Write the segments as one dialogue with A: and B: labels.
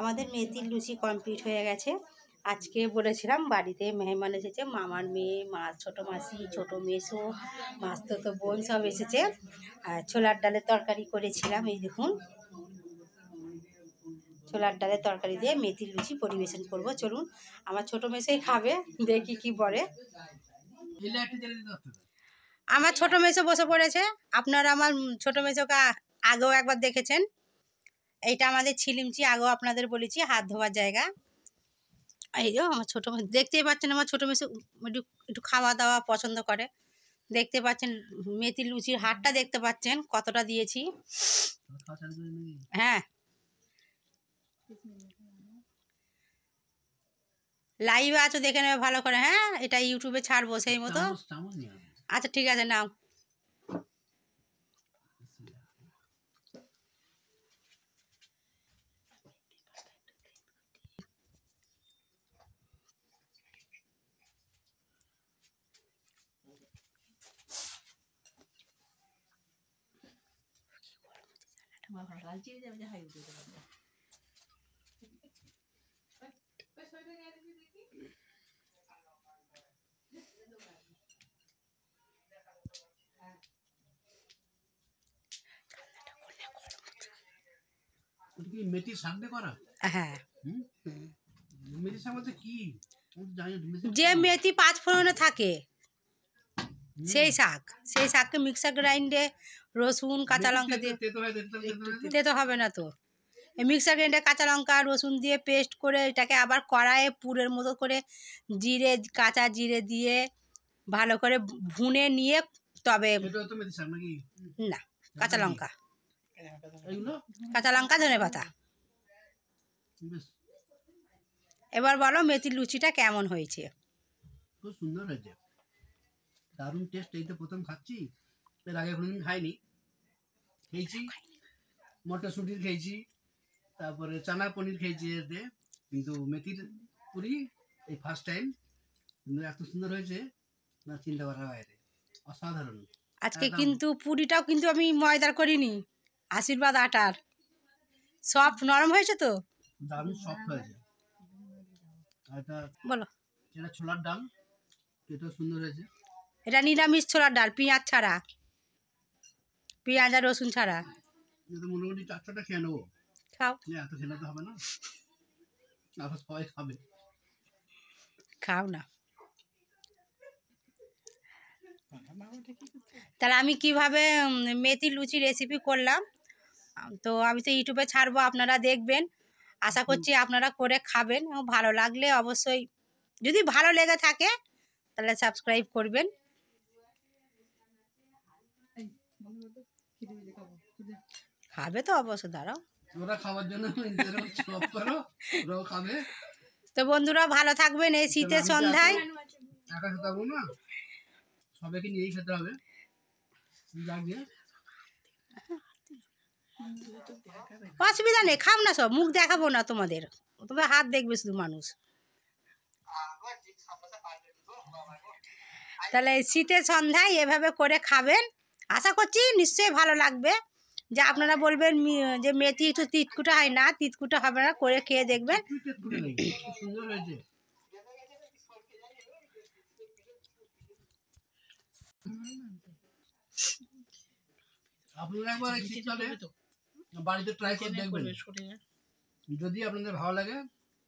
A: আমাদের মেথির লুচি কমপ্লিট হয়ে গেছে। আজকে বলেছিলাম বাড়িতে মেহমান এসেছে, মামার মেয়ে, মাছ, ছোটো মাসি, ছোটো মেসো, মাস্তুতো বোন সব এসেছে। আর ছোলার ডালের তরকারি করেছিলাম, এই দেখুন ছোলার ডালের তরকারি দিয়ে মেথির লুচি পরিবেশন করব। চলুন, আমার ছোটো মেসোই খাবে, দেখি কি বলে। আমার ছোটো মেসো বসে পড়েছে। আপনারা আমার ছোটো মেসোকে আগেও একবার দেখেছেন। এইটা আমাদের ছিলিমচি, আগেও আপনাদের বলেছি হাত ধোয়ার জায়গা। এই যে আমার ছোটো, দেখতেই পাচ্ছেন আমার ছোটো মেসো একটু একটু খাওয়া দাওয়া পছন্দ করে। দেখতে পাচ্ছেন মেথির লুচির হাতটা দেখতে পাচ্ছেন কতটা দিয়েছি। হ্যাঁ, লাইভে আছো, দেখে নেবে ভালো করে। হ্যাঁ, এটা ইউটিউবে ছাড়বো সেই মতো। আচ্ছা ঠিক আছে, নাও।
B: মেথির শাক দিয়ে করা?
A: হ্যাঁ,
B: মেথির শাক বলতে কি?
A: যে মেথি পাঁচ ফোড়নে থাকে সেই শাক, সেই শাককে মিক্সার গ্রাইন্ডে রসুন কাঁচা লঙ্কা দিয়ে, তেতো হবে না তো, মিক্সার গ্রাইন্ডে কাঁচা লঙ্কা রসুন দিয়ে পেস্ট করে এটাকে আবার কড়াইয়ে পুরের মতো করে জিরে, কাঁচা জিরে দিয়ে ভালো করে ভুনে নিয়ে, তবে না কাঁচা লঙ্কা, কাঁচা লঙ্কা ধনে পাতা। এবার বলো মেথির লুচিটা কেমন হয়েছে?
B: খুব সুন্দর হয়েছে, দারুণ টেস্ট। এই তো প্রথম খাচ্ছি, এর আগে কোনোদিন খাইনি। খেয়েছি মটরশুঁটির খেয়েছি, তারপরে চানা পনির খেয়েছি এতে, কিন্তু মেথির পুরি এই ফার্স্ট টাইম। কিন্তু এত সুন্দর হয়েছে না চিন্তা করার বাইরে, অসাধারণ।
A: আজকে কিন্তু পুরিটাও কিন্তু আমি ময়দার করিনি, আশীর্বাদ আটার। সফট নরম হয়েছে তো,
B: দারুণ সফট হয়েছে। এটা
A: বলো,
B: এটা ছোলার ডাল, এটা সুন্দর হয়েছে।
A: এটা নিরামিষ ছোলার ডাল, পেঁয়াজ ছাড়া, পেঁয়াজ আর রসুন ছাড়া।
B: এটা মোটামুটি 4-6টা খেয়ে নেবো।
A: খাও,
B: এত খেলে তো হবে না, আবার সবাই খাবে।
A: খাও না। তাহলে আমি কিভাবে মেথির লুচি রেসিপি করলাম, তো আমি তো ইউটিউবে ছাড়বো, আপনারা দেখবেন। আশা করছি আপনারা করে খাবেন, ভালো লাগলে অবশ্যই, যদি ভালো লেগে থাকে তাহলে সাবস্ক্রাইব করবেন। খাবে তো অবশ্যই, দাঁড়াও,
B: ওরা খাওয়ার জন্য করো, ওরাও খাবে।
A: তো বন্ধুরা ভালো থাকবেন এই শীতের সন্ধ্যায়।
B: একা খেতে পারবো না, সবাইকে নিয়েই খেতে হবে।
A: অসুবিধা নেই, খাও না, সব মুখ দেখাবো না তোমাদের, তোমার হাত দেখবে শুধু মানুষ। তাহলে শীতের সন্ধ্যায় এভাবে করে খাবেন, আশা করছি নিশ্চয়ই ভালো লাগবে। যে আপনারা বলবেন যে মেথি একটু তিতকুটা হয় না, তিতকুটা হবে না, করে খেয়ে দেখবেন।
B: সুন্দর হয়েছে। আপনারা একবার এই শীতকালে বাড়িতে ট্রাই করে দেখবেন। যদি আপনাদের ভালো লাগে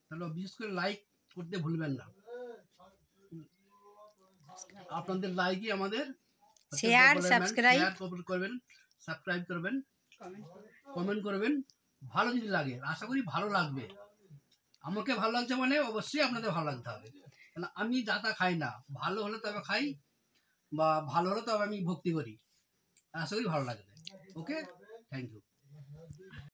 B: তাহলে বিশেষ করে লাইক করতে ভুলবেন না। আপনাদের লাইকই আমাদের
A: শেয়ার, সাবস্ক্রাইব
B: করবেন, সাবস্ক্রাইব করবেন, কমেন্ট করবেন। ভালো যদি লাগে, আশা করি ভালো লাগবে। আমাকে ভালো লাগছে মানে অবশ্যই আপনাদের ভালো লাগতে হবে, কারণ আমি যা তা খাই না, ভালো হলে তবে খাই, বা ভালো হলে তবে আমি ভক্তি করি। আশা করি ভালো লাগবে। ওকে, থ্যাংক ইউ।